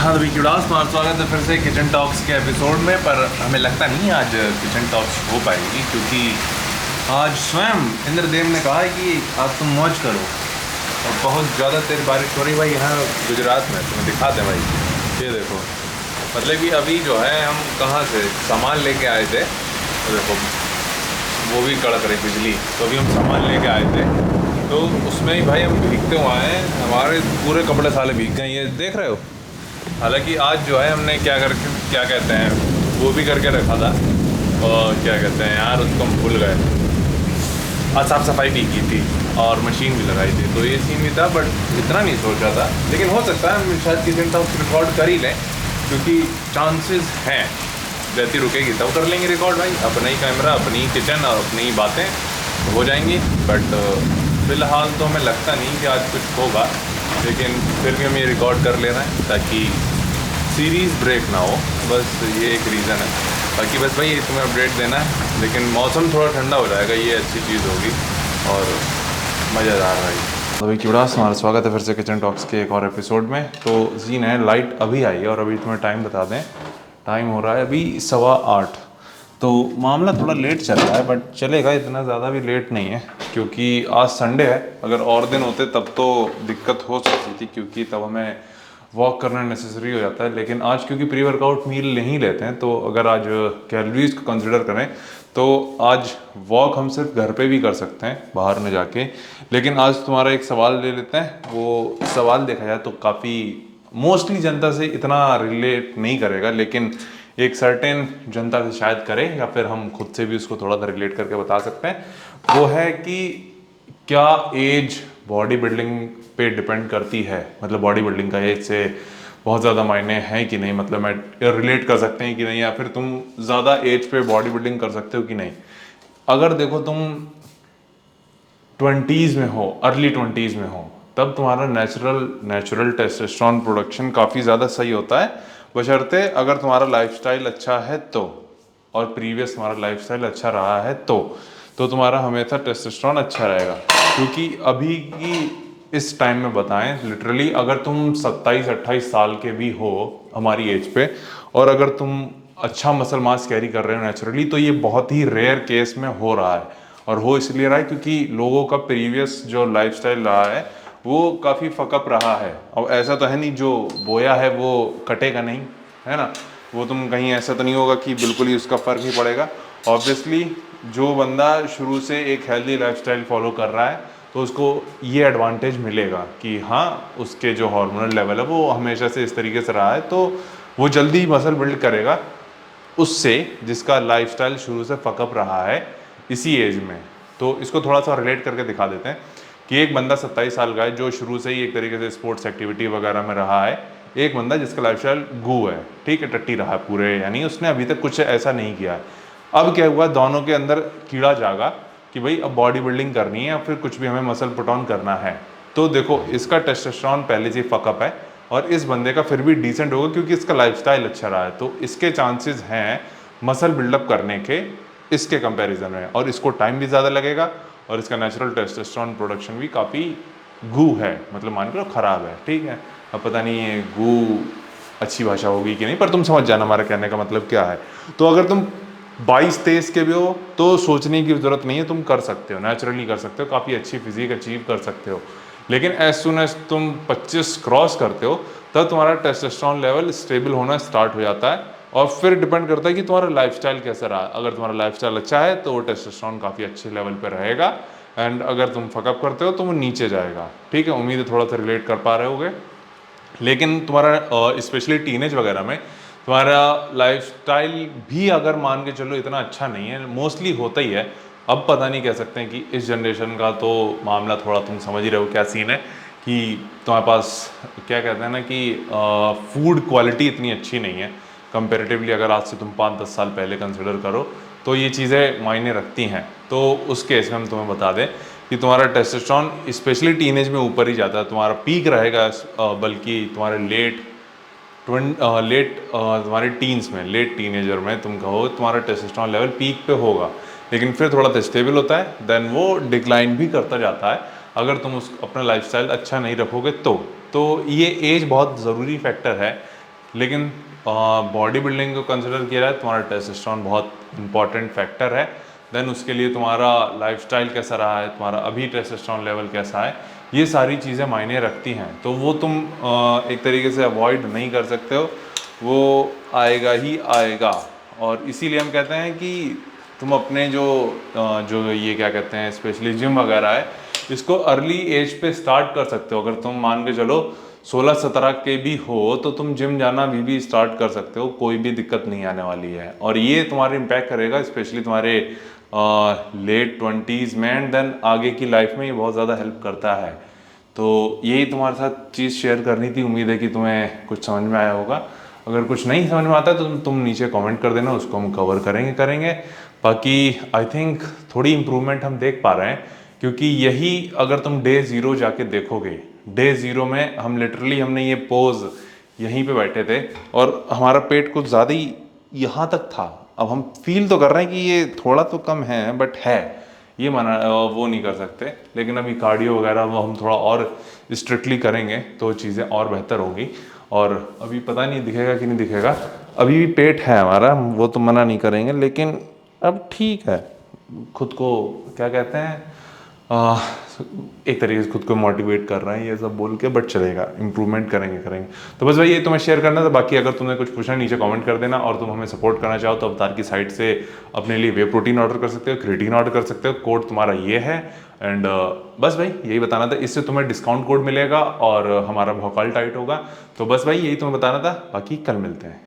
हाँ तो विक्युडास तुम्हारा स्वागत है फिर से किचन टॉक्स के एपिसोड में। पर हमें लगता नहीं आज किचन टॉक्स हो पाएगी, क्योंकि आज स्वयं इंद्रदेव ने कहा है कि आज तुम मौज करो। और बहुत ज़्यादा तेज बारिश हो रही भाई यहाँ गुजरात में। तुम्हें दिखा दें भाई, ये देखो। मतलब कि अभी जो है हम कहाँ से सामान लेके आए थे, तो देखो वो भी कड़क रही बिजली। तो अभी हम सामान लेके आए थे, तो उसमें ही भाई हम भीगते हुए आए हैं। हमारे पूरे कपड़े साले भीग गए, ये देख रहे हो। हालांकि आज जो है हमने क्या कहते हैं वो भी करके रखा था, और क्या कहते हैं यार उसको हम भूल गए। आज साफ़ सफाई भी की थी और मशीन भी लगाई थी, तो ये सीन भी था। बट इतना नहीं सोचा था, लेकिन हो सकता है हम शायद किसी दिन रिकॉर्ड कर ही लें, क्योंकि चांसेस हैं। जैसी रुकेगी तब कर लेंगे रिकॉर्ड भाई। अपना ही कैमरा, अपनी ही किचन और अपनी ही बातें हो जाएंगी। बट फ़िलहाल तो हमें लगता नहीं कि आज कुछ होगा, लेकिन फिर भी हम ये रिकॉर्ड कर ले रहे हैं ताकि सीरीज़ ब्रेक ना हो। बस ये एक रीज़न है। बाकी बस भाई तुम्हें अपडेट देना है, लेकिन मौसम थोड़ा ठंडा हो जाएगा, ये अच्छी चीज़ होगी और मज़ेदार भाई। तो भाई क्यूडास, हमारा स्वागत है फिर से किचन टॉक्स के एक और एपिसोड में। तो सीन है, लाइट अभी आई है और अभी तुम्हें टाइम बता दें, टाइम हो रहा है अभी 7:15। तो मामला थोड़ा लेट चल रहा है, बट चलेगा, इतना ज़्यादा भी लेट नहीं है, क्योंकि आज संडे है। अगर और दिन होते तब तो दिक्कत हो सकती थी, क्योंकि तब हमें वॉक करना नेसेसरी हो जाता है। लेकिन आज क्योंकि प्री वर्कआउट मील नहीं लेते हैं, तो अगर आज कैलोरीज को कंसिडर करें तो आज वॉक हम सिर्फ घर पे भी कर सकते हैं, बाहर में जाके। लेकिन आज तुम्हारा एक सवाल ले लेते हैं। वो सवाल देखा जाए तो काफ़ी मोस्टली जनता से इतना रिलेट नहीं करेगा, लेकिन एक सर्टेन जनता से शायद करे, या फिर हम खुद से भी उसको थोड़ा सा रिलेट करके बता सकते हैं। वो है कि क्या एज बॉडी बिल्डिंग पे डिपेंड करती है, मतलब बॉडी बिल्डिंग का एज से बहुत ज़्यादा मायने हैं कि नहीं, मतलब मैं रिलेट कर सकते हैं कि नहीं, या फिर तुम ज़्यादा एज पे बॉडी बिल्डिंग कर सकते हो कि नहीं। अगर देखो तुम 20s में हो, अर्ली 20s में हो, तब तुम्हारा नेचुरल टेस्टोस्टेरोन प्रोडक्शन काफ़ी ज़्यादा सही होता है, बशर्ते अगर तुम्हारा लाइफस्टाइल अच्छा है तो, और प्रीवियस तुम्हारा लाइफस्टाइल अच्छा रहा है तो तुम्हारा हमेशा टेस्टोस्टेरोन अच्छा रहेगा। क्योंकि अभी की इस टाइम में बताएं, लिटरली अगर तुम 27-28 साल के भी हो हमारी एज पे, और अगर तुम अच्छा मसल मास कैरी कर रहे हो नेचुरली, तो ये बहुत ही रेयर केस में हो रहा है। और हो इसलिए रहा है क्योंकि लोगों का प्रीवियस जो लाइफस्टाइल रहा है वो काफ़ी फकअप रहा है। अब ऐसा तो है नहीं जो बोया है वो कटेगा नहीं, है ना। वो तुम कहीं ऐसा तो नहीं होगा कि बिल्कुल ही उसका फ़र्क ही पड़ेगा। ऑब्वियसली जो बंदा शुरू से एक हेल्दी लाइफस्टाइल फॉलो कर रहा है, तो उसको ये एडवांटेज मिलेगा कि हाँ, उसके जो हार्मोनल लेवल है वो हमेशा से इस तरीके से रहा है, तो वो जल्दी मसल बिल्ड करेगा उससे जिसका लाइफस्टाइल शुरू से फकअप रहा है इसी एज में। तो इसको थोड़ा सा रिलेट करके दिखा देते हैं कि एक बंदा 27 साल का है जो शुरू से ही एक तरीके से स्पोर्ट्स एक्टिविटी वगैरह में रहा है। एक बंदा जिसका लाइफस्टाइल गू है, ठीक है, टट्टी रहा है पूरे, यानी उसने अभी तक कुछ ऐसा नहीं किया है। अब क्या हुआ, दोनों के अंदर कीड़ा जागा कि भाई अब बॉडी बिल्डिंग करनी है या फिर कुछ भी हमें मसल पुट ऑन करना है। तो देखो, इसका टेस्टोस्टेरोन पहले से ही फकअप है और इस बंदे का फिर भी डिसेंट होगा क्योंकि इसका लाइफस्टाइल अच्छा रहा है, तो इसके चांसेस हैं मसल बिल्डअप करने के इसके कंपैरिजन में। और इसको टाइम भी ज़्यादा लगेगा और इसका नेचुरल टेस्टोस्टेरोन प्रोडक्शन भी काफ़ी गू है, मतलब मान के ख़राब है, ठीक है। अब पता नहीं ये गू अच्छी भाषा होगी कि नहीं, पर तुम समझ जाना हमारा कहने का मतलब क्या है। तो अगर तुम 22-23 के भी हो तो सोचने की ज़रूरत नहीं है, तुम कर सकते हो, नेचुरली कर सकते हो, काफ़ी अच्छी फिजिक अचीव कर सकते हो। लेकिन एज सुन एज तुम 25 क्रॉस करते हो तब तुम्हारा टेस्टोस्टेरोन लेवल स्टेबल होना स्टार्ट हो जाता है, और फिर डिपेंड करता है कि तुम्हारा लाइफस्टाइल कैसा रहा। अगर तुम्हारा लाइफस्टाइल अच्छा है तो वो टेस्टोस्टेरोन काफ़ी अच्छे लेवल पर रहेगा, एंड अगर तुम फकअप करते हो तो वो नीचे जाएगा, ठीक है। उम्मीद है थोड़ा सा रिलेट कर पा रहे होगे। लेकिन तुम्हारा स्पेशली टीनेज वगैरह में तुम्हारा लाइफस्टाइल भी अगर मान के चलो इतना अच्छा नहीं है, मोस्टली होता ही है। अब पता नहीं कह सकते हैं कि इस जनरेशन का तो मामला थोड़ा तुम समझ ही रहे हो क्या सीन है, कि तुम्हारे पास क्या कहते हैं ना कि फूड क्वालिटी इतनी अच्छी नहीं है कंपेरेटिवली। अगर आज से तुम 5-10 साल पहले कंसिडर करो तो ये चीज़ें मायने रखती हैं। तो उस केस में हम तुम्हें बता दें कि तुम्हारा टेस्टोस्टेरोन स्पेशली टीनेज में ऊपर ही जाता है, तुम्हारा पीक रहेगा, बल्कि तुम्हारे तुम्हारे टीन्स में, लेट टीनेजर में तुम कहो तुम्हारा टेस्टोस्टेरोन लेवल पीक पे होगा, लेकिन फिर थोड़ा सा स्टेबल होता है, देन वो डिक्लाइन भी करता जाता है अगर तुम उस अपना लाइफस्टाइल अच्छा नहीं रखोगे तो ये एज बहुत ज़रूरी फैक्टर है लेकिन बॉडी बिल्डिंग को कंसिडर किया जाए तुम्हारा टेस्टोस्टेरोन बहुत इंपॉर्टेंट फैक्टर है। देन उसके लिए तुम्हारा लाइफस्टाइल कैसा रहा है, तुम्हारा अभी टेस्टोस्टेरोन लेवल कैसा है, ये सारी चीज़ें मायने रखती हैं। तो वो तुम एक तरीके से अवॉइड नहीं कर सकते हो, वो आएगा ही आएगा। और इसीलिए हम कहते हैं कि तुम अपने जो ये क्या कहते हैं स्पेशली जिम वगैरह है, इसको अर्ली एज पे स्टार्ट कर सकते हो। अगर तुम मान के चलो 16-17 के भी हो तो तुम जिम जाना भी स्टार्ट कर सकते हो, कोई भी दिक्कत नहीं आने वाली है। और ये तुम्हारे इम्पैक्ट करेगा स्पेशली तुम्हारे लेट 20s में, एंड देन आगे की लाइफ में ये बहुत ज़्यादा हेल्प करता है। तो यही तुम्हारे साथ चीज़ शेयर करनी थी। उम्मीद है कि तुम्हें कुछ समझ में आया होगा। अगर कुछ नहीं समझ में आता है तो तुम नीचे कमेंट कर देना, उसको हम कवर करेंगे। बाकी आई थिंक थोड़ी इम्प्रूवमेंट हम देख पा रहे हैं, क्योंकि यही अगर तुम डे 0 जाके देखोगे, डे 0 में हम लिटरली हमने ये पोज यहीं पे बैठे थे और हमारा पेट कुछ ज़्यादा ही यहाँ तक था। अब हम फील तो कर रहे हैं कि ये थोड़ा तो कम है, बट है, ये माना वो नहीं कर सकते। लेकिन अभी कार्डियो वगैरह वो हम थोड़ा और स्ट्रिक्टली करेंगे तो चीज़ें और बेहतर होंगी। और अभी पता नहीं दिखेगा कि नहीं दिखेगा, अभी भी पेट है हमारा, वो तो मना नहीं करेंगे, लेकिन अब ठीक है। खुद को क्या कहते हैं आ, एक तरीके से खुद को मोटिवेट कर रहे हैं ये सब बोल के, बट चलेगा, इम्प्रूवमेंट करेंगे। तो बस भाई ये तुम्हें शेयर करना था। बाकी अगर तुम्हें कुछ पूछना नीचे कमेंट कर देना, और तुम हमें सपोर्ट करना चाहो तो अवतार की साइट से अपने लिए वे प्रोटीन ऑर्डर कर सकते हो, क्रिएटिन ऑर्डर कर सकते हो, कोड तुम्हारा ये है। एंड बस भाई यही बताना था, इससे तुम्हें डिस्काउंट कोड मिलेगा और हमारा भौकाल टाइट होगा। तो बस भाई यही तुम्हें बताना था, बाकी कल मिलते हैं।